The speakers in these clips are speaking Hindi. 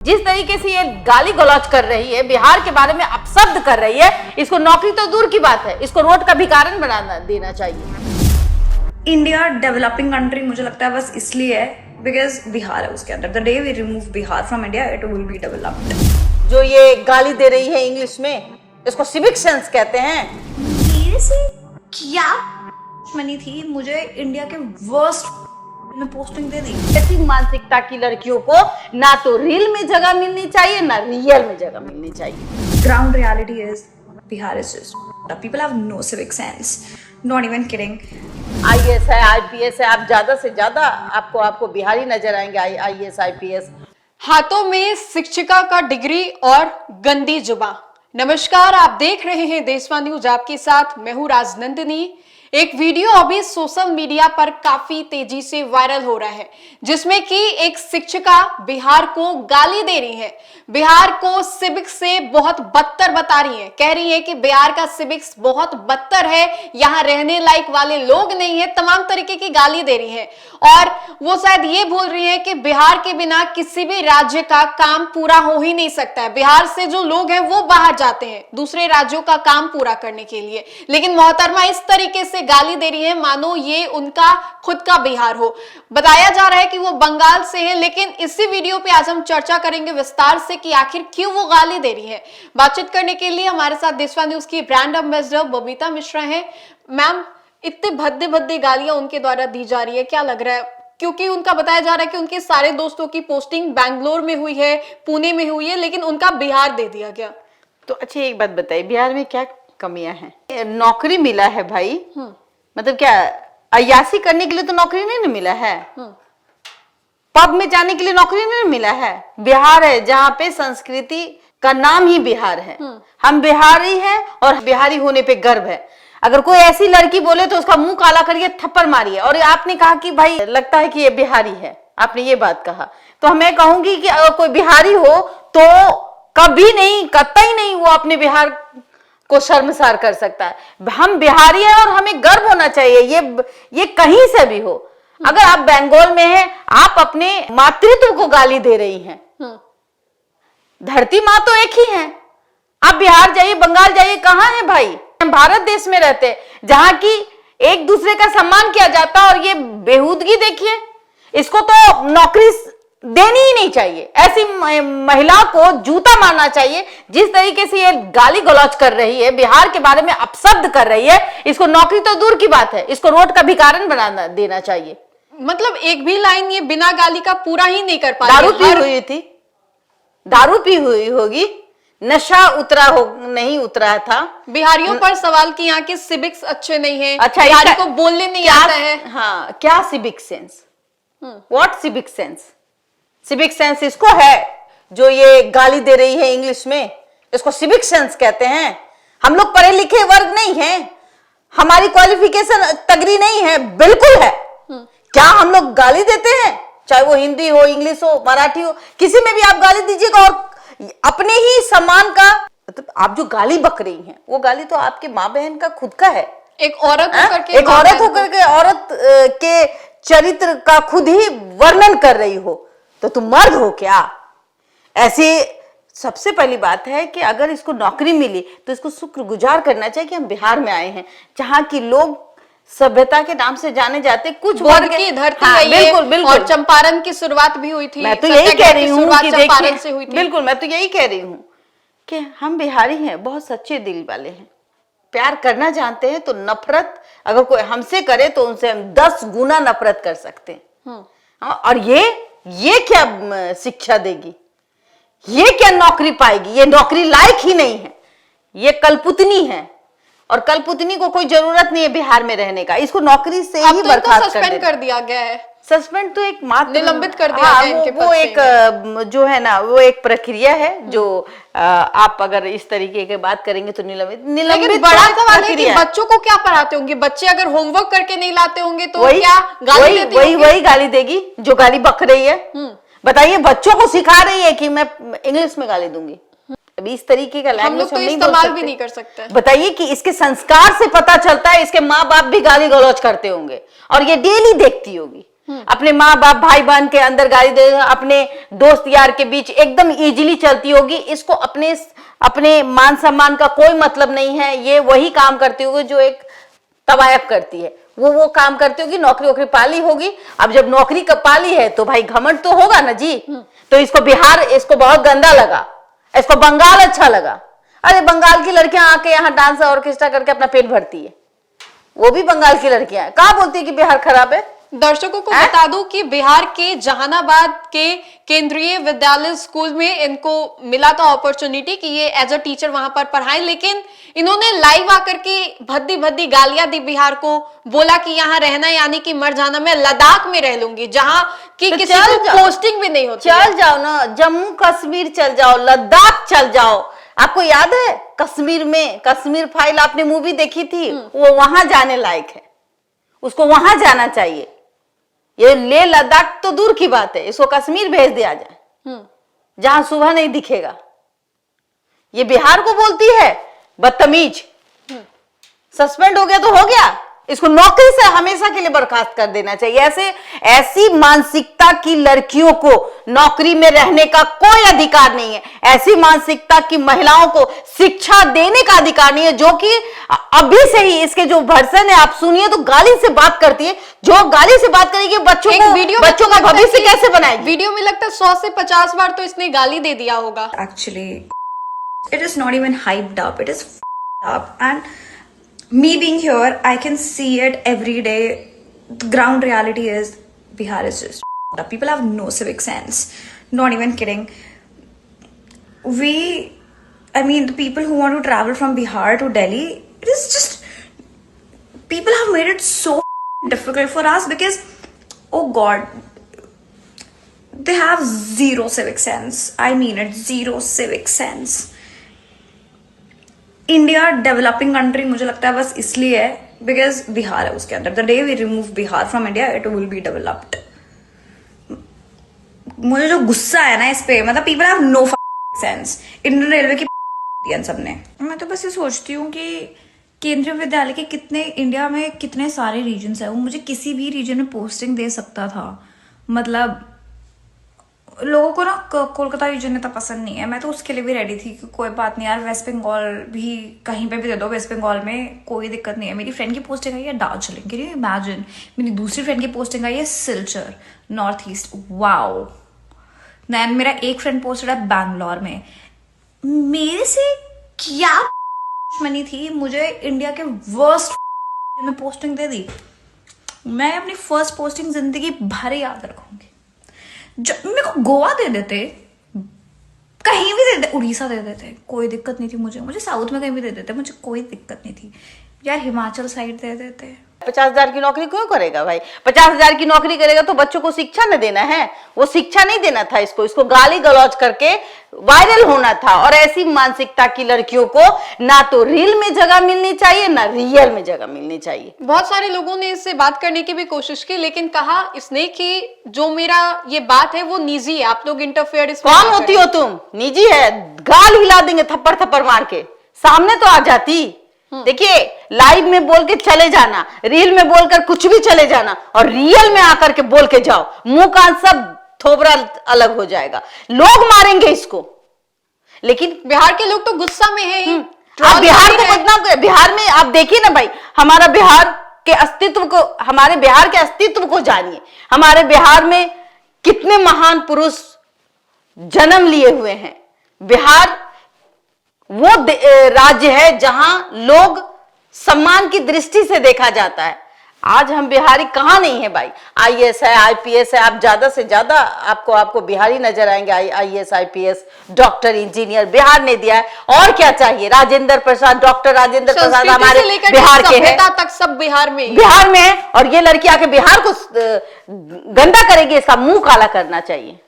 जिस तरीके से ये गाली गलौज कर रही है, बिहार के बारे में अपशब्द कर रही है, इसको नौकरी तो दूर की बात है, इसको रोड का भिखारन बना देना चाहिए। इंडिया डेवलपिंग कंट्री मुझे लगता है बस इसलिए है बिकॉज बिहार है उसके अंदर। The day we remove Bihar from India it will be developed. जो ये गाली दे रही है इंग्लिश में, इसको सिविक सेंस कहते हैं। मेरे से क्या मनी थी, मुझे इंडिया के वर्स्ट में पोस्टिंग दे दी। ऐसी मानसिकता की लड़कियों को ना तो रील में जगह मिलनी चाहिए, ना रियल में जगह मिलनी चाहिए। Ground reality is Bihar is just people have no civic sense, not even kidding. IAS है, आईपीएस है, आप ज्यादा से ज्यादा आपको बिहारी नजर आएंगे आईएएस आईपीएस। हाथों में शिक्षिका का डिग्री और गंदी जुबान। नमस्कार, आप देख रहे हैं देशवा न्यूज, आपके साथ मैं हूं राजनंदिनी। एक वीडियो अभी सोशल मीडिया पर काफी तेजी से वायरल हो रहा है, जिसमें कि एक शिक्षिका बिहार को गाली दे रही है, बिहार को सिविक्स से बहुत बदतर बता रही है। कह रही है कि बिहार का सिविक्स बहुत बदतर है, यहाँ रहने लायक वाले लोग नहीं है, तमाम तरीके की गाली दे रही है। और वो शायद ये बोल रही है कि बिहार के बिना किसी भी राज्य का काम पूरा हो ही नहीं सकता है। बिहार से जो लोग हैं वो बाहर जाते हैं दूसरे राज्यों का काम पूरा करने के लिए, लेकिन मोहतरमा इस तरीके से गाली दे रही है मानो ये उनका खुद का बिहार हो। बताया जा रहा है कि वो बंगाल से है, लेकिन इसी वीडियो पे आज हम चर्चा करेंगे विस्तार से कि आखिर क्यों वो गाली दे रही है। बातचीत करने के लिए हमारे साथ देशवा न्यूज की ब्रांड एम्बेसडर बबीता मिश्रा हैं। मैम, इतने भद्दे भद्दे गालियां उनके द्वारा दी जा रही है, क्या लग रहा है? क्योंकि उनका बताया जा रहा है कि उनके सारे दोस्तों की पोस्टिंग बैंगलोर में हुई है, पुणे में हुई है, लेकिन उनका बिहार दे दिया गया। तो अच्छी एक बात बताइए, बिहार में क्या कमियां हैं? नौकरी मिला है भाई, मतलब क्या अय्यासी करने के लिए तो नौकरी नहीं ना मिला है, पब में जाने के लिए नौकरी नहीं मिला है। बिहार है जहाँ पे संस्कृति का नाम ही बिहार है। हम बिहारी हैं और बिहारी होने पे गर्व है। अगर कोई ऐसी लड़की बोले तो उसका मुंह काला करिए, थप्पड़ मारिए। और आपने कहा कि भाई लगता है कि ये बिहारी है, आपने ये बात कहा, तो मैं कहूंगी कि अगर कोई बिहारी हो तो कभी नहीं, कतई नहीं वो अपने बिहार को शर्मसार कर सकता है। हम बिहारी हैं और हमें गर्व होना चाहिए, ये कहीं से भी हो। अगर आप बंगाल में हैं, आप अपने मातृत्व को गाली दे रही हैं। धरती माँ तो एक ही है। आप बिहार जाइए, बंगाल जाइए, कहाँ है भाई? हम भारत देश में रहते हैं जहां की एक दूसरे का सम्मान किया जाता है, और ये बेहूदगी देखिए, इसको तो नौकरी देनी ही नहीं चाहिए। ऐसी महिला को जूता मारना चाहिए। जिस तरीके से ये गाली गलौज कर रही है, बिहार के बारे में अपशब्द कर रही है, इसको नौकरी तो दूर की बात है, इसको रोड का भिखारन बना देना चाहिए। मतलब एक भी लाइन ये बिना गाली का पूरा ही नहीं कर पा रही। दारू पी हुई थी, दारू पी हुई होगी, नशा नहीं उतरा था। बिहारियों पर सवाल कि यहाँ के सिविक्स अच्छे नहीं है, अच्छा, बिहारी को बोलने नहीं आता है। हाँ, क्या civic sense? What civic sense? Civic sense इसको है जो ये गाली दे रही है इंग्लिश में, इसको सिविक सेंस कहते हैं। हम लोग पढ़े लिखे वर्ग नहीं हैं, हमारी क्वालिफिकेशन तगड़ी नहीं है, बिल्कुल है। क्या हम लोग गाली देते हैं? चाहे वो हिंदी हो, इंग्लिश हो, मराठी हो, किसी में भी आप गाली दीजिएगा, और अपने ही सम्मान का, मतलब आप जो गाली बक रही हैं वो गाली तो आपके माँ बहन का खुद का है। एक औरत होकर के, एक औरत होकर के औरत के चरित्र का खुद ही वर्णन कर रही हो, तो तुम मर्द हो क्या? ऐसे सबसे पहली बात है कि अगर इसको नौकरी मिली तो इसको शुक्रगुजार करना चाहिए कि हम बिहार में आए हैं, जहाँ की लोग सभ्यता के नाम से जाने जाते, कुछ वर्ग की धरती हाँ, है ये। बिल्कुल बिल्कुल। और चंपारण की शुरुआत भी हुई थी। मैं तो यही कह रही हूँ कि चंपारण से हुई थी। बिल्कुल, मैं तो यही कह रही हूँ कि हम बिहारी हैं, बहुत सच्चे दिल वाले हैं, प्यार करना जानते हैं। तो नफरत अगर कोई हमसे करे तो उनसे हम 10 गुना नफरत कर सकते हैं। और ये क्या शिक्षा देगी? ये क्या नौकरी पाएगी? ये नौकरी लायक ही नहीं है, ये कलपुतनी है, और कलपुतनी को कोई जरूरत नहीं है बिहार में रहने का। इसको नौकरी से ही बर्खास्त सस्पेंड कर दिया गया है। सस्पेंड तो एक मात्र निलंबित कर दिया गया इनके वो एक जो है ना, वो एक प्रक्रिया है जो आप अगर इस तरीके की बात करेंगे तो निलंबित बड़ा सवाल है कि बच्चों को क्या पढ़ाते होंगे? बच्चे अगर होमवर्क करके नहीं लाते होंगे तो क्या गाली देते होंगे? वही गाली देगी जो गाली बक रही है। बताइए, बच्चों को सिखा रही है कि मैं इंग्लिश में गाली दूंगी। अभी इस तरीके का हम लोग तो इस्तेमाल भी नहीं कर सकते। बताइए कि इसके संस्कार से पता चलता है, इसके माँ बाप भी गाली गलौज करते होंगे और ये डेली देखती होगी। अपने माँ बाप भाई बहन के अंदर गाली दे, अपने दोस्त यार के बीच एकदम इजीली चलती होगी। इसको अपने अपने मान सम्मान का कोई मतलब नहीं है। ये वही काम करती होगी जो एक तवायफ करती है, वो काम करती होगी। नौकरी वोकरी पाली होगी। अब जब नौकरी का पाली है तो भाई घमंड तो होगा ना जी। तो इसको बिहार, इसको बहुत गंदा लगा, इसको बंगाल अच्छा लगा। अरे बंगाल की लड़कियां आके यहाँ डांस ऑर्केस्ट्रा करके अपना पेट भरती है, वो भी बंगाल की लड़कियां हैं। कहाँ बोलती है कि बिहार खराब है? दर्शकों को बता दूं कि बिहार के जहानाबाद के केंद्रीय विद्यालय स्कूल में इनको मिला था अपॉर्चुनिटी कि ये एज अ टीचर वहां पर पढ़ाएं, लेकिन इन्होंने लाइव आकर के भद्दी भद्दी गालियां दी बिहार को। बोला कि यहाँ रहना यानी कि मर जाना, मैं लद्दाख में रह लूंगी जहां की तो किसी को पोस्टिंग भी नहीं होती। चल जाओ ना, जम्मू कश्मीर चल जाओ, लद्दाख चल जाओ। आपको याद है कश्मीर में, कश्मीर फाइल आपने मूवी देखी थी, वो वहां जाने लायक है, उसको वहां जाना चाहिए। ये ले लद्दाख तो दूर की बात है, इसको कश्मीर भेज दिया जाए जहां सुबह नहीं दिखेगा। ये बिहार को बोलती है बदतमीज। सस्पेंड हो गया तो हो गया, इसको नौकरी से हमेशा के लिए बर्खास्त कर देना चाहिए। ऐसी मानसिकता की लड़कियों को नौकरी में रहने का कोई अधिकार नहीं है। ऐसी मानसिकता की महिलाओं को शिक्षा देने का अधिकार नहीं है, जो कि अभी से ही इसके जो वर्जन है आप सुनिए तो गाली से बात करती है। जो गाली से बात करेगी बच्चों का भविष्य कैसे बनाएगी? वीडियो में लगता है 100 से 50 बार तो इसने गाली दे दिया होगा। Actually, it is not even hyped up. It is up. And me being here, I can see it every day. The ground reality is Bihar is just up. People have no civic sense. Not even kidding. I mean, the people who want to travel from Bihar to Delhi, it is just, people have made it so difficult for us because, oh God, they have zero civic sense. I mean it, zero civic sense. India developing country मुझे लगता है बस इसलिए है बिकॉज बिहार है उसके अंदर। The day we remove Bihar from India it will be developed. मुझे जो गुस्सा है ना इस पे, मतलब people have no sense. Indian railway की सबने। मैं तो बस ये सोचती हूँ कि केंद्रीय विद्यालय के कितने इंडिया में कितने सारे रीजन्स है, वो मुझे किसी भी रीजन में पोस्टिंग दे सकता था। मतलब लोगों को ना कोलकाता रीजन इतना पसंद नहीं है। मैं तो उसके लिए भी रेडी थी कि कोई बात नहीं यार, वेस्ट बंगाल भी कहीं पे भी दे दो, वेस्ट बंगाल में कोई दिक्कत नहीं है। मेरी फ्रेंड की पोस्टिंग आई है दार्जिलिंग, कैन यू इमेजिन। मेरी दूसरी फ्रेंड की पोस्टिंग आई है Silchar, north east, wow. Then मेरा एक फ्रेंड पोस्टेड है बैंगलोर में। मेरे से क्या दुश्मनी थी, मुझे इंडिया के वर्स्ट में पोस्टिंग दे दी। मैं अपनी फर्स्ट पोस्टिंग जिंदगी भर याद रखूंगी। मेरे को गोवा दे देते, कहीं भी दे देते, उड़ीसा दे देते, कोई दिक्कत नहीं थी मुझे साउथ में कहीं भी दे देते, मुझे कोई दिक्कत नहीं थी यार। हिमाचल साइड दे देते। 50,000 की नौकरी क्यों करेगा भाई? 50,000 की नौकरी करेगा तो बच्चों को शिक्षा न देना है, वो शिक्षा नहीं देना था इसको गाली गलौज करके वायरल होना था। और ऐसी मानसिकता की लड़कियों को ना तो रील में जगह मिलनी चाहिए ना रियल में जगह मिलनी चाहिए। बहुत सारे लोगों ने इससे बात करने की भी कोशिश की, लेकिन कहा इसने कि जो मेरा ये बात है वो निजी है, आप लोग इंटरफेयर इसमें। कौन होती हो तुम? निजी है, गाल हिला देंगे थप्पड़ थप्पड़ मार के, सामने तो आ जाती। देखिए लाइव में बोल के चले जाना, रील में बोलकर कुछ भी चले जाना, और रियल में आकर के बोल के जाओ, मुंह कान सब थोबरा अलग हो जाएगा, लोग मारेंगे इसको। लेकिन बिहार के लोग तो गुस्सा में है ही। आप बिहार को बदनाम कर, बिहार में आप देखिए ना भाई, हमारा बिहार के अस्तित्व को, हमारे बिहार के अस्तित्व को जानिए। हमारे बिहार में कितने महान पुरुष जन्म लिए हुए हैं। बिहार वो राज्य है जहां लोग सम्मान की दृष्टि से देखा जाता है। आज हम बिहारी कहां नहीं है भाई? आईएएस है, आईपीएस है, आप ज्यादा से ज्यादा आपको बिहारी नजर आएंगे। IAS, IPS, doctor, engineer Bihar ने दिया है। और क्या चाहिए? राजेंद्र प्रसाद, डॉक्टर राजेंद्र प्रसाद हमारे बिहार के हैं, तक सब बिहार में है। और ये लड़की आके बिहार को गंदा करेगी, इसका मुंह काला करना चाहिए।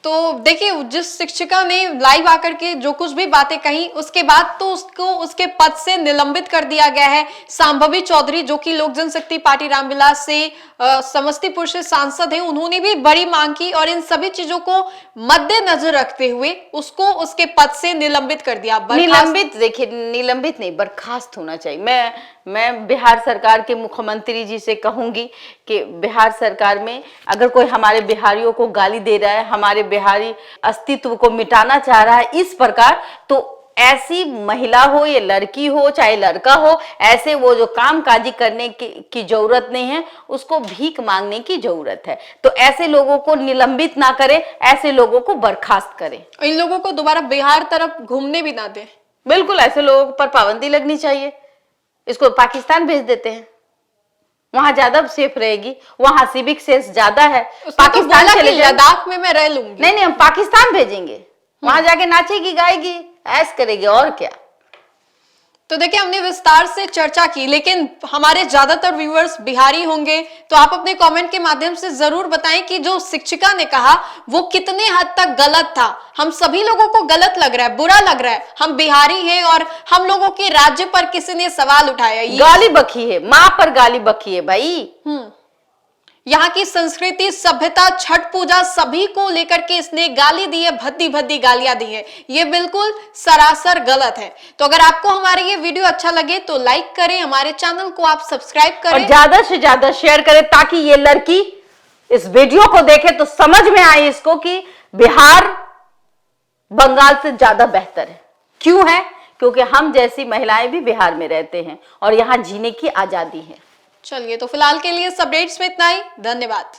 तो देखिए, जिस शिक्षिका ने लाइव आकर के जो कुछ भी बातें कही, उसके बाद तो उसको उसके पद से निलंबित कर दिया गया है। सांभवी चौधरी, जो कि लोक जनशक्ति पार्टी रामविलास से समस्तीपुर से सांसद हैं, उन्होंने भी बड़ी मांग की और इन सभी चीजों को मद्देनजर रखते हुए उसको उसके पद से निलंबित कर दिया। निलंबित, देखिए निलंबित नहीं, बर्खास्त होना चाहिए। मैं बिहार सरकार के मुख्यमंत्री जी से कहूंगी कि बिहार सरकार में अगर कोई हमारे बिहारियों को गाली दे रहा है, हमारे बिहारी अस्तित्व को मिटाना चाह रहा है इस प्रकार, तो ऐसी महिला हो या लड़की हो चाहे लड़का हो, ऐसे वो जो काम काजी करने की जरूरत नहीं है, उसको भीख मांगने की जरूरत है। तो ऐसे लोगों को निलंबित ना करें, ऐसे लोगों को बर्खास्त करें। इन लोगों को दोबारा बिहार तरफ घूमने भी ना दे। बिल्कुल, ऐसे लोगों पर पाबंदी लगनी चाहिए। इसको पाकिस्तान भेज देते हैं, वहां ज्यादा सेफ रहेगी, वहां सिविक सेंस ज्यादा है। पाकिस्तान चले लद्दाख में मैं रह लूंगी। नहीं, हम पाकिस्तान भेजेंगे, वहां जाके नाचेगी गाएगी ऐश करेगी और क्या। तो देखिए, हमने विस्तार से चर्चा की, लेकिन हमारे ज्यादातर व्यूअर्स बिहारी होंगे, तो आप अपने कमेंट के माध्यम से जरूर बताएं कि जो शिक्षिका ने कहा वो कितने हद तक गलत था। हम सभी लोगों को गलत लग रहा है, बुरा लग रहा है, हम बिहारी हैं और हम लोगों के राज्य पर किसी ने सवाल उठाया। गाली बकी है, माँ पर गाली बकी है भाई। यहाँ की संस्कृति, सभ्यता, छठ पूजा सभी को लेकर के इसने गाली दी है, भद्दी भद्दी गालियां दी है। ये बिल्कुल सरासर गलत है। तो अगर आपको हमारे ये वीडियो अच्छा लगे तो लाइक करें, हमारे चैनल को आप सब्सक्राइब करें और ज्यादा से ज्यादा शेयर करें, ताकि ये लड़की इस वीडियो को देखे तो समझ में आए इसको कि बिहार बंगाल से ज्यादा बेहतर है। क्यों है? क्योंकि हम जैसी महिलाएं भी बिहार में रहते हैं और यहाँ जीने की आजादी है। चलिए, तो फिलहाल के लिए इस अपडेट्स में इतना ही। धन्यवाद।